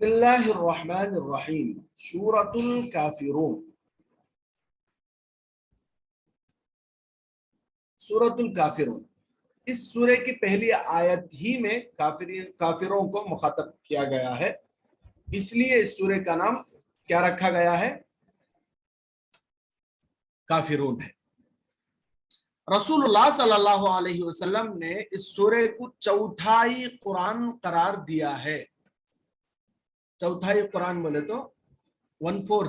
بسم اللہ الرحمن الرحیم سورۃ الکافرون۔ سورۃ الکافرون اس سورے کی پہلی آیت ہی میں کافروں کو مخاطب کیا گیا ہے، اس لیے اس سورے کا نام کیا رکھا گیا ہے؟ کافرون ہے۔ رسول اللہ صلی اللہ علیہ وسلم نے اس سورے کو چوتھائی قرآن قرار دیا ہے۔ چوتھائی قرآن بولے تو 1/4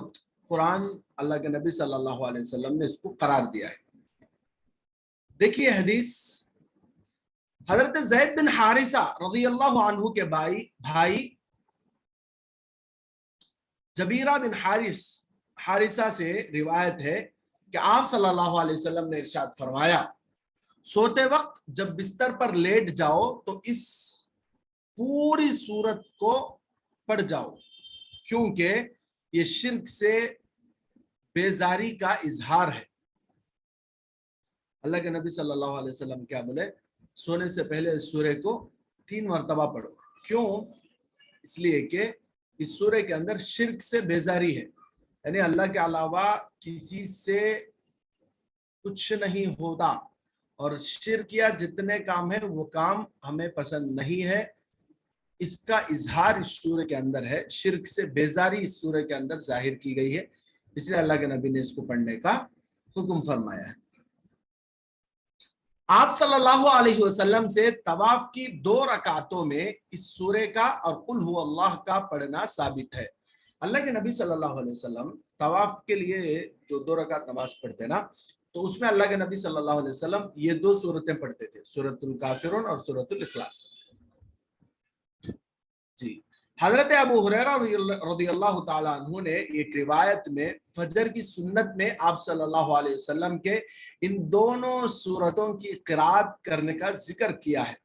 قرآن اللہ کے نبی صلی اللہ علیہ وسلم نے اس کو قرار دیا ہے۔ دیکھیے حدیث، حضرت زید بن حارثہ رضی اللہ عنہ کے بھائی جبیرہ بن حارثہ سے روایت ہے کہ آپ صلی اللہ علیہ وسلم نے ارشاد فرمایا، سوتے وقت جب بستر پر لیٹ جاؤ تو اس پوری سورت کو پڑھ جاؤ، کیونکہ یہ شرک سے بیزاری کا اظہار ہے۔ اللہ کے نبی صلی اللہ علیہ وسلم کیا بولے؟ سونے سے پہلے اس سورے کو 3 مرتبہ پڑھو۔ کیوں؟ اس لیے کہ اس سورے کے اندر شرک سے بیزاری ہے، یعنی اللہ کے علاوہ کسی سے کچھ نہیں ہوتا، اور شرک یا جتنے کام ہیں وہ کام ہمیں پسند نہیں ہے، اس کا اظہار اس سورے کے اندر ہے۔ شرک سے بیزاری اس سورے کے اندر ظاہر کی گئی ہے، اس لیے اللہ کے نبی نے اس کو پڑھنے کا حکم فرمایا ہے۔ آپ صلی اللہ علیہ وسلم سے طواف کی 2 رکعتوں میں اس سورے کا اور قل هو اللہ کا پڑھنا ثابت ہے۔ اللہ کے نبی صلی اللہ علیہ وسلم طواف کے لیے جو 2 رکعت نماز پڑھتے نا، تو اس میں اللہ کے نبی صلی اللہ علیہ وسلم یہ 2 سورتیں پڑھتے تھے، سورۃ الکافرون اور سورۃ الاخلاص۔ جی، حضرت ابو ہریرہ رضی اللہ تعالیٰ عنہ نے ایک روایت میں فجر کی سنت میں آپ صلی اللہ علیہ وسلم کے ان دونوں سورتوں کی قرات کرنے کا ذکر کیا ہے۔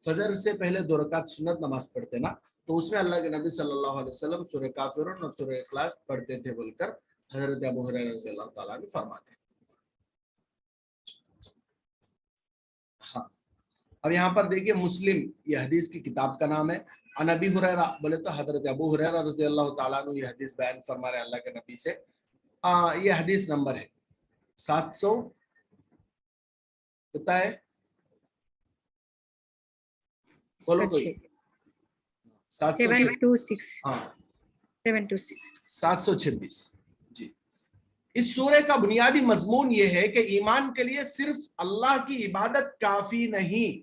فجر سے پہلے 2 رکعت سنت نماز پڑھتے نا، تو اس میں اللہ کے نبی صلی اللہ علیہ وسلم سورہ کافرون اور سورہ اخلاص پڑھتے تھے بول کر حضرت ابو ہریرہ رضی اللہ تعالیٰ عنہ فرماتے ہیں۔ ہاں، اب یہاں پر دیکھیے مسلم یہ حدیث کی کتاب کا نام ہے۔ عن ابی ہریرہ بولے تو حضرت ابو ہریرہ رضی اللہ تعالیٰ عنہ یہ حدیث بیان فرما رہے ہیں اللہ کے نبی سے۔ یہ حدیث نمبر ہے 700 کتنا ہے؟ بولو کوئی۔ 726 جی۔ اس سورے کا بنیادی مضمون یہ ہے کہ ایمان کے لیے صرف اللہ کی عبادت کافی نہیں۔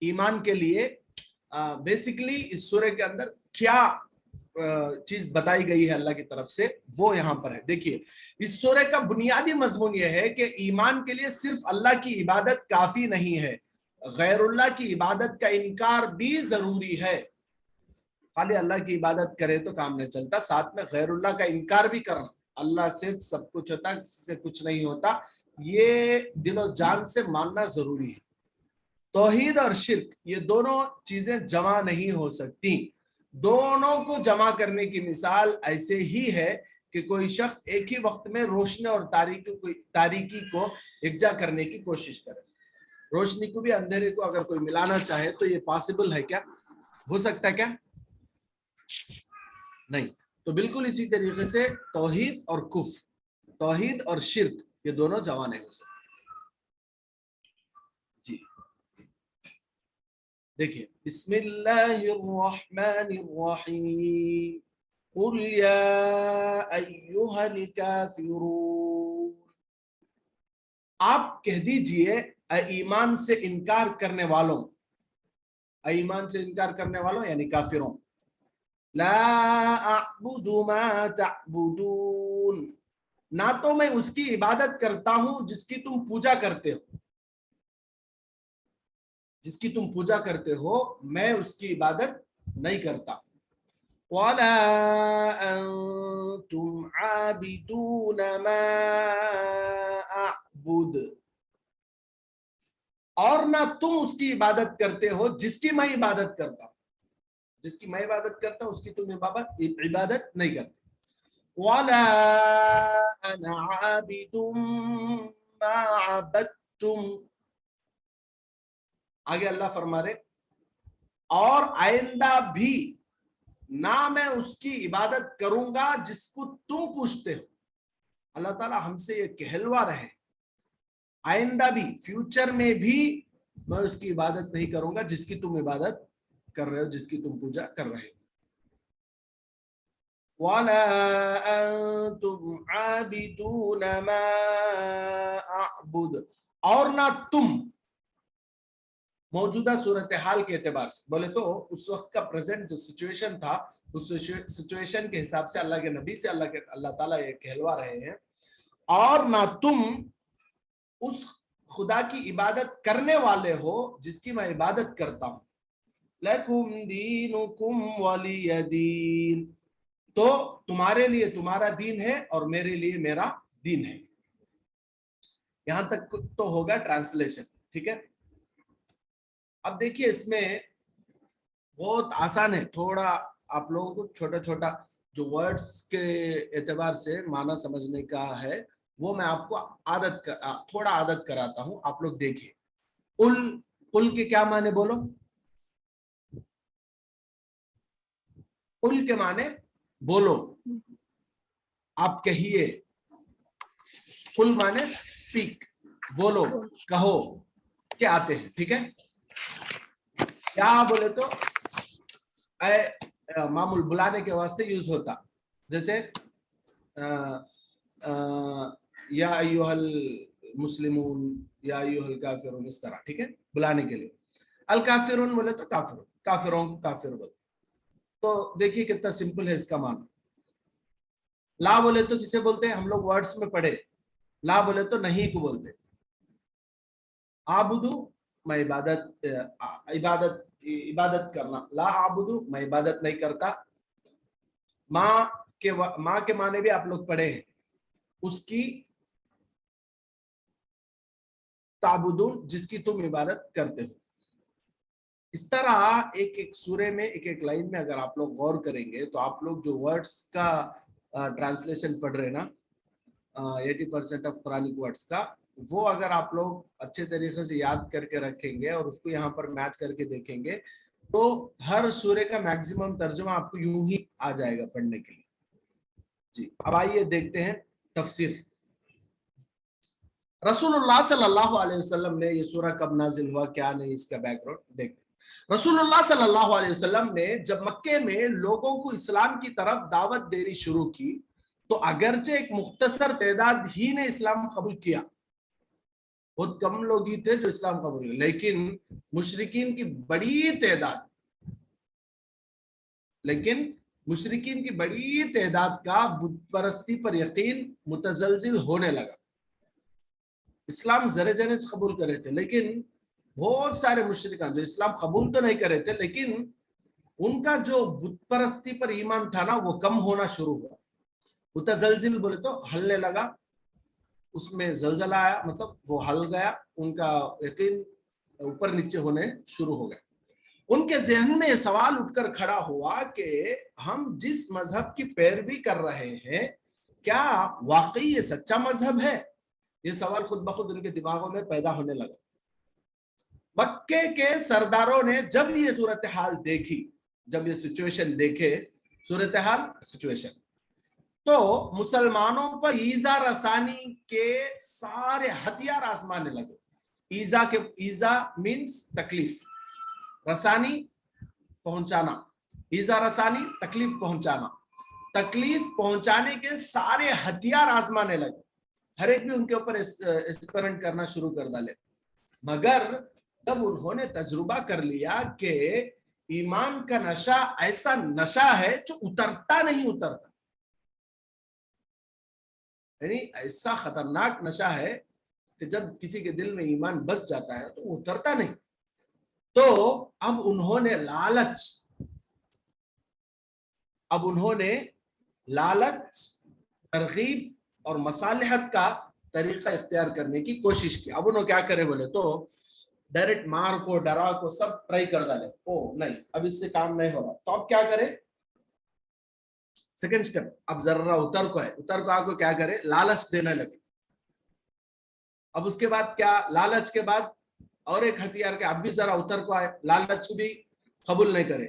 ایمان کے لیے بیسیکلی اس سورے کے اندر کیا چیز بتائی گئی ہے اللہ کی طرف سے، وہ یہاں پر ہے۔ دیکھیے، اس سورے کا بنیادی مضمون یہ ہے کہ ایمان کے لیے صرف اللہ کی عبادت کافی نہیں ہے، غیر اللہ کی عبادت کا انکار بھی ضروری ہے۔ خالی اللہ کی عبادت کرے تو کام نہیں چلتا، ساتھ میں غیر اللہ کا انکار بھی کرنا۔ اللہ سے سب کچھ ہوتا، کسی سے کچھ نہیں ہوتا، یہ دل و جان سے ماننا ضروری ہے۔ توحید اور شرک یہ دونوں چیزیں جمع نہیں ہو سکتی۔ دونوں کو جمع کرنے کی مثال ایسے ہی ہے کہ کوئی شخص ایک ہی وقت میں روشنی اور تاریکی کو یکجا کرنے کی کوشش کرے۔ روشنی کو بھی اندھیرے کو اگر کوئی ملانا چاہے تو یہ پاسبل ہے کیا؟ ہو سکتا ہے کیا؟ نہیں۔ تو بالکل اسی طریقے سے توحید اور کفر، توحید اور شرک یہ دونوں جمع نہیں ہو سکتے۔ جی دیکھیے، بسم اللہ الرحمن الرحیم قل یا ایہا الکافرون، آپ کہہ دیجئے اے ایمان سے انکار کرنے والوں، اے ایمان سے انکار کرنے والوں یعنی کافروں، لا اعبد ما تعبدون، نہ تو میں اس کی عبادت کرتا ہوں جس کی تم پوجا کرتے ہو، جس کی تم پوجا کرتے ہو میں اس کی عبادت نہیں کرتا۔ وَلَا أَنْتُمْ عَابِدُونَ مَا أَعْبُدُ، اور نہ تم اس کی عبادت کرتے ہو جس کی میں عبادت کرتا ہوں، جس کی میں عبادت کرتا ہوں اس کی تم عبادت نہیں کرتے۔ وَلَا أَنَا عَابِدٌ مَا عَبَدتُّمْ، آگے اللہ فرما رہے اور آئندہ بھی نہ میں اس کی عبادت کروں گا جس کو تم پوچھتے ہو. اللہ تعالیٰ ہم سے یہ کہلوا رہے آئندہ بھی فیوچر میں بھی میں اس کی عبادت نہیں کروں گا جس کی تم عبادت کر رہے ہو, جس کی تم پوجا کر رہے ہو. وَلَا أَنْتُمْ عَابِدُونَ مَا أَعْبُدُ, اور نہ تم. موجودہ صورتحال کے اعتبار سے بولے تو اس وقت کا پریزنٹ جو سچویشن تھا اس سچویشن کے حساب سے اللہ کے نبی سے اللہ تعالیٰ یہ کہلوا رہے ہیں, اور نہ تم اس خدا کی عبادت کرنے والے ہو جس کی میں عبادت کرتا ہوں. لَكُمْ دِينُكُمْ وَلِيَ دِينِ, تو تمہارے لیے تمہارا دین ہے اور میرے لیے میرا دین ہے. یہاں تک تو ہوگا ٹرانسلیشن, ٹھیک ہے. اب دیکھیے اس میں بہت آسان ہے, تھوڑا آپ لوگوں کو چھوٹا چھوٹا جو ورڈز کے اعتبار سے معنی سمجھنے کا ہے وہ میں آپ کو تھوڑا عادت کراتا ہوں. آپ لوگ دیکھیں, قل کے کیا معنی بولو؟ قل کے معنی بولو, آپ کہیے. قل معنی سپیک, بولو, کہو کے آتے ہیں, ٹھیک ہے. کیا بولے تو معمول بلانے کے واسطے یوز ہوتا, جیسے یا ایھا المسلمون یا ایھا الکافرون, اس طرح, ٹھیک ہے, بلانے کے لیے. الکافرون بولے تو کافروں کو کافر بولتے. تو دیکھیے کتنا سمپل ہے اس کا معنی. لا بولے تو کسے بولتے ہیں, ہم لوگ ورڈز میں پڑھے, لا بولے تو نہیں کو بولتے. آبدو میں عبادت کرنا, لا آبدو میں عبادت نہیں کرتا. ماں کے معنی بھی آپ لوگ پڑھے ہیں, اس کی تعبدون جس کی تم عبادت کرتے ہو. اس طرح ایک ایک سورے میں ایک ایک لائن میں اگر آپ لوگ غور کریں گے تو آپ لوگ جو ورڈز کا ٹرانسلیشن پڑھ رہے نا 80% آف قرآنک ورڈز کا, وہ اگر آپ لوگ اچھے طریقے سے یاد کر کے رکھیں گے اور اس کو یہاں پر میچ کر کے دیکھیں گے تو ہر سورے کا میکسیمم ترجمہ آپ کو یوں ہی آ جائے گا پڑھنے کے لیے. جی اب آئیے دیکھتے ہیں تفسیر. رسول اللہ صلی اللہ علیہ وسلم نے یہ سورہ کب نازل ہوا, کیا نہیں, اس کا بیک گراؤنڈ دیکھتے ہیں. رسول اللہ صلی اللہ علیہ وسلم نے جب مکے میں لوگوں کو اسلام کی طرف دعوت دینی شروع کی تو اگرچہ ایک مختصر تعداد ہی نے اسلام قبول کیا, بہت کم لوگ ہی تھے جو اسلام قبول کیا, لیکن مشرکین کی بڑی تعداد کا بت پرستی پر یقین متزلزل ہونے لگا. اسلام ذرے ذرے قبول کرے تھے, لیکن بہت سارے مشرکان جو اسلام قبول تو نہیں کرے تھے لیکن ان کا جو بت پرستی پر ایمان تھا نا وہ کم ہونا شروع ہوا. متزلزل بولے تو ہلنے لگا, اس میں زلزلہ آیا, مطلب وہ ہل گیا, ان کا یقین اوپر نیچے ہونے شروع ہو گیا. ان کے ذہن میں یہ سوال اٹھ کر کھڑا ہوا کہ ہم جس مذہب کی پیروی کر رہے ہیں کیا واقعی یہ سچا مذہب ہے؟ یہ سوال خود بخود ان کے دماغوں میں پیدا ہونے لگا. مکے کے سرداروں نے جب یہ صورتحال دیکھی, جب یہ سچویشن دیکھے, سچویشن تو مسلمانوں پر ایذا رسانی کے سارے ہتھیار آزمانے لگے. ایذا مینس تکلیف, رسانی پہنچانا, ایذا رسانی تکلیف پہنچانا, تکلیف پہنچانے کے سارے ہتھیار آزمانے لگے. ہر ایک بھی ان کے اوپر ایکسپیرمنٹ کرنا شروع کر ڈالے. مگر تب انہوں نے تجربہ کر لیا کہ ایمان کا نشہ ایسا نشہ ہے جو اترتا, یعنی ایسا خطرناک نشہ ہے کہ جب کسی کے دل میں ایمان بس جاتا ہے تو وہ اترتا نہیں. تو اب انہوں نے لالچ, ترغیب اور مصالحت کا طریقہ اختیار کرنے کی کوشش کی. اب انہوں کیا کرے بولے تو ڈائریکٹ مار کو, ڈرا کو, سب ٹرائی کر ڈالے. نہیں, اب اس سے کام نہیں ہو رہا, تو اب کیا کرے؟ سیکنڈ سٹیپ, اب ذرا اتر کو آ کو کیا کرے, لالچ دینے لگے. اب اس کے بعد کیا, لالچ کے بعد اور ایک ہتھیار کے, اب بھی ذرا اتر کو آئے, لالچ بھی قبول نہیں کرے.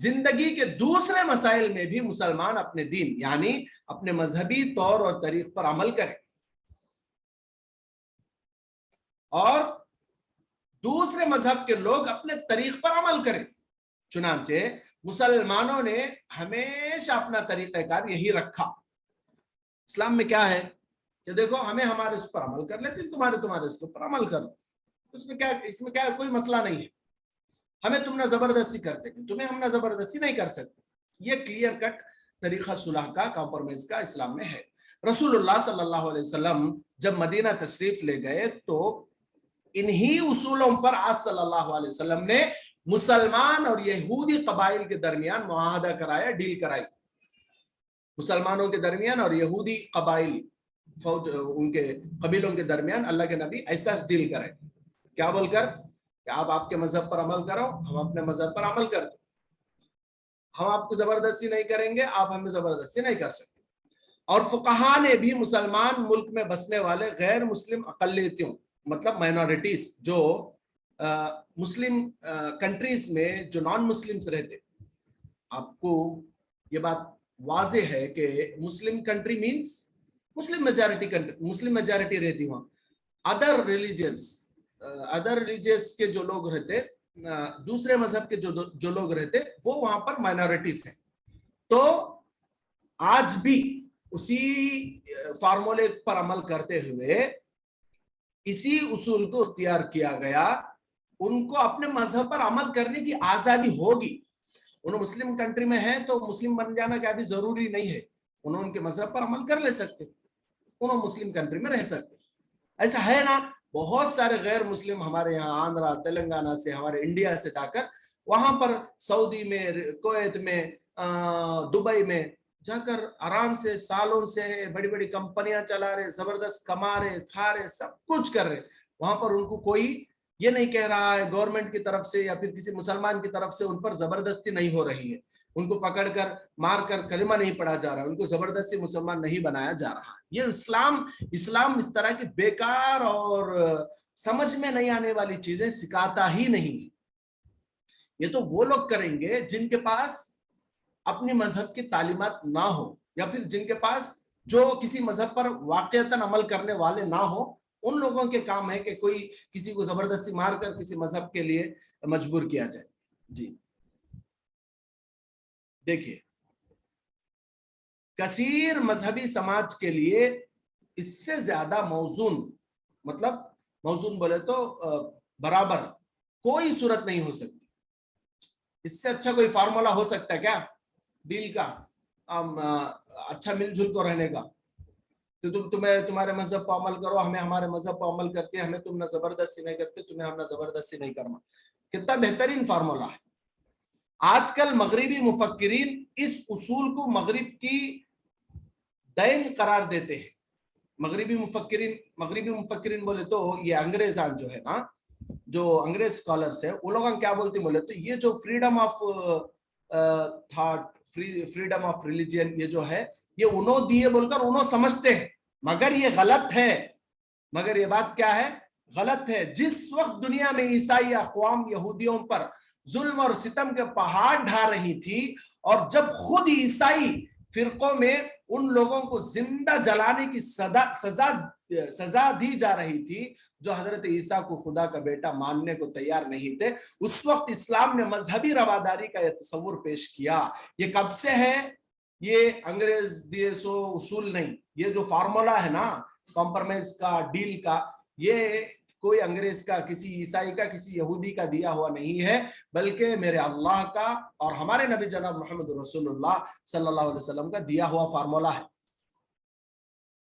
زندگی کے دوسرے مسائل میں بھی مسلمان اپنے دین یعنی اپنے مذہبی طور اور طریق پر عمل کریں اور دوسرے مذہب کے لوگ اپنے طریق پر عمل کریں. چنانچہ مسلمانوں نے ہمیشہ اپنا طریقہ کار یہی رکھا. اسلام میں کیا ہے کہ دیکھو ہمیں ہمارے اس پر عمل کر لیتے تمہارے اس پر عمل کرو, اس میں کیا کوئی مسئلہ نہیں ہے. ہمیں تم نہ زبردستی کرتے تمہیں ہم نہ زبردستی نہیں کر سکتے. یہ کلیئر کٹ طریقہ صلح کا کمپرومائز کا اسلام میں ہے. رسول اللہ صلی اللہ علیہ وسلم جب مدینہ تشریف لے گئے تو انہی اصولوں پر آج صلی اللہ علیہ وسلم نے مسلمان اور یہودی قبائل کے درمیان معاہدہ کرایا, ڈیل کرائی. مسلمانوں کے درمیان اور یہودی قبائل ان کے قبیلوں کے درمیان اللہ کے نبی ایسا ڈیل کرے. کیا بول کر کہ آپ کے مذہب پر عمل کرو, ہم اپنے مذہب پر عمل کرتے, ہم آپ کو زبردستی نہیں کریں گے, آپ ہمیں زبردستی نہیں کر سکتے. اور فقہا نے بھی مسلمان ملک میں بسنے والے غیر مسلم اقلیتوں مطلب مائنورٹیز جو مسلم کنٹریز میں جو نان مسلمز رہتے, آپ کو یہ بات واضح ہے کہ مسلم کنٹری مینز مسلم میجارٹی کنٹری, مسلم میجارٹی رہتی وہاں. ادر ریلیجنس کے جو لوگ رہتے, دوسرے مذہب کے جو لوگ رہتے وہ وہاں پر مائنورٹیز ہیں. تو آج بھی اسی فارمولے پر عمل کرتے ہوئے اسی اصول کو اختیار کیا گیا. ان کو اپنے مذہب پر عمل کرنے کی آزادی ہوگی. انہوں مسلم کنٹری میں ہیں تو مسلم بن جانا کیا بھی ضروری نہیں ہے, انہوں ان کے مذہب پر عمل کر لے سکتے, انہوں مسلم کنٹری میں رہ سکتے. ایسا ہے نا, بہت سارے غیر مسلم ہمارے یہاں آندھرا تلنگانہ سے, ہمارے انڈیا سے جا کر وہاں پر سعودی میں, کویت میں, دبئی میں جا کر آرام سے سالوں سے بڑی بڑی کمپنیاں چلا رہے, زبردست کما رہے, کھا رہے, سب کچھ کر رہے. وہاں پر ان کو کوئی یہ نہیں کہہ رہا ہے گورنمنٹ کی طرف سے یا پھر کسی مسلمان کی طرف سے ان پر زبردستی نہیں ہو رہی ہے, ان کو پکڑ کر مار کر کلمہ نہیں پڑھا جا رہا, ان کو زبردستی مسلمان نہیں بنایا جا رہا. یہ اسلام اس طرح کی بیکار اور سمجھ میں نہیں آنے والی چیزیں سکھاتا ہی نہیں. یہ تو وہ لوگ کریں گے جن کے پاس اپنی مذہب کی تعلیمات نہ ہو یا پھر جن کے پاس جو کسی مذہب پر واقعتاً عمل کرنے والے نہ ہو. ان لوگوں کے کام ہے کہ کوئی کسی کو زبردستی مار کر کسی مذہب کے لیے مجبور کیا جائے. جی دیکھیے, کثیر مذہبی سماج کے لیے اس سے زیادہ موزون, مطلب موزون بولے تو برابر, کوئی صورت نہیں ہو سکتی. اس سے اچھا کوئی فارمولا ہو سکتا ہے کیا ڈیل کا, اچھا مل جل کو رہنے کا؟ تو تمہیں تمہارے مذہب پر عمل کرو, ہمیں ہمارے مذہب پر عمل کرتے, ہمیں تم نہ زبردستی نہیں کرتے, تمہیں ہم نہ زبردستی نہیں کرنا. کتنا بہترین فارمولا ہے. آج کل مغربی مفکرین اس اصول کو مغرب کی دین قرار دیتے ہیں. مغربی مفکرین بولے تو یہ انگریزان جو ہے نا, جو انگریز اسکالرس ہے, وہ لوگ کیا بولتے بولے تو یہ جو freedom of thought, freedom of religion, یہ جو ہے یہ انہوں دیے بول کر انہوں سمجھتے ہیں, مگر یہ غلط ہے. مگر یہ بات کیا ہے, غلط ہے. جس وقت دنیا میں عیسائی اقوام یہودیوں پر ظلم اور ستم کے پہاڑ ڈھا رہی تھی, اور جب خود عیسائی فرقوں میں ان لوگوں کو زندہ جلانے کی سزا دی جا رہی تھی جو حضرت عیسیٰ کو خدا کا بیٹا ماننے کو تیار نہیں تھے, اس وقت اسلام نے مذہبی رواداری کا یہ تصور پیش کیا. یہ کب سے ہے؟ یہ انگریز دیے سو اصول نہیں, یہ جو فارمولا ہے نا کمپرومائز کا, ڈیل کا, یہ کوئی انگریز کا, کسی عیسائی کا, کسی یہودی کا دیا ہوا نہیں ہے, بلکہ میرے اللہ کا اور ہمارے نبی جناب محمد رسول اللہ صلی اللہ علیہ وسلم کا دیا ہوا فارمولا ہے.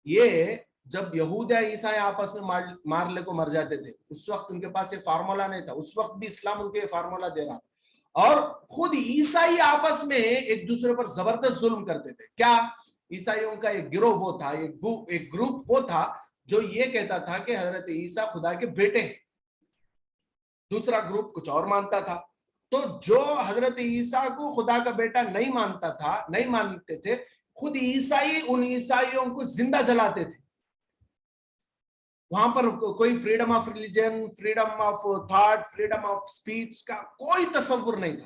یہ جب یہود یا عیسائی آپس میں مار لے کو مر جاتے تھے, اس وقت ان کے پاس یہ فارمولا نہیں تھا, اس وقت بھی اسلام ان کو یہ فارمولا دے رہا تھا. اور خود عیسائی آپس میں ایک دوسرے پر زبردست ظلم کرتے تھے. کیا عیسائیوں کا ایک گروہ وہ تھا, ایک گروپ وہ تھا جو یہ کہتا تھا کہ حضرت عیسیٰ خدا کے بیٹے ہیں, دوسرا گروپ کچھ اور مانتا تھا. تو جو حضرت عیسیٰ کو خدا کا بیٹا نہیں مانتا تھا, نہیں مانتے تھے, خود عیسائی ان عیسائیوں کو زندہ جلاتے تھے. وہاں پر کوئی freedom of religion, freedom of thought, freedom of speech کا کوئی تصور نہیں تھا.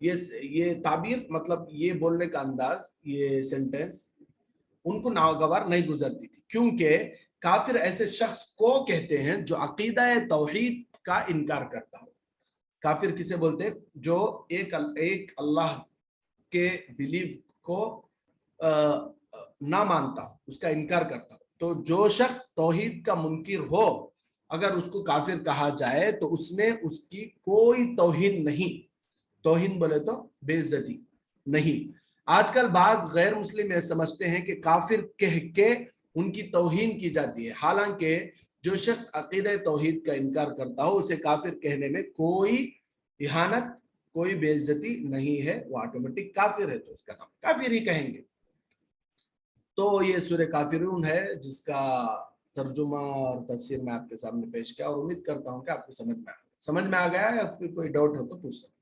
یہ تعبیر مطلب یہ بولنے کا انداز، یہ سینٹینس ان کو ناگوار نہیں گزرتی تھی، کیونکہ کافر ایسے شخص کو کہتے ہیں جو عقیدہ توحید کا انکار کرتا ہو۔ کافر کسے بولتے ہیں؟ جو ایک اللہ کے بیلیف کو نہ مانتا، اس کا انکار کرتا۔ تو جو شخص توحید کا منکر ہو، اگر اس کو کافر کہا جائے تو اس میں اس کی کوئی توہین نہیں، توہین بولے تو بے عزتی نہیں۔ آج کل بعض غیر مسلم یہ سمجھتے ہیں کہ کافر کہہ کے ان کی توہین کی جاتی ہے، حالانکہ جو شخص عقیدہ توحید کا انکار کرتا ہو اسے کافر کہنے میں کوئی اہانت، کوئی بے عزتی نہیں ہے، وہ آٹومیٹک کافر ہے، تو اس کا نام کافر ہی کہیں گے۔ تو یہ سورہ کافرون ہے جس کا ترجمہ اور تفسیر میں آپ کے سامنے پیش کیا، اور امید کرتا ہوں کہ آپ کو سمجھ میں آ گیا ہے، یا کوئی ڈاؤٹ ہو تو پوچھ سکتے۔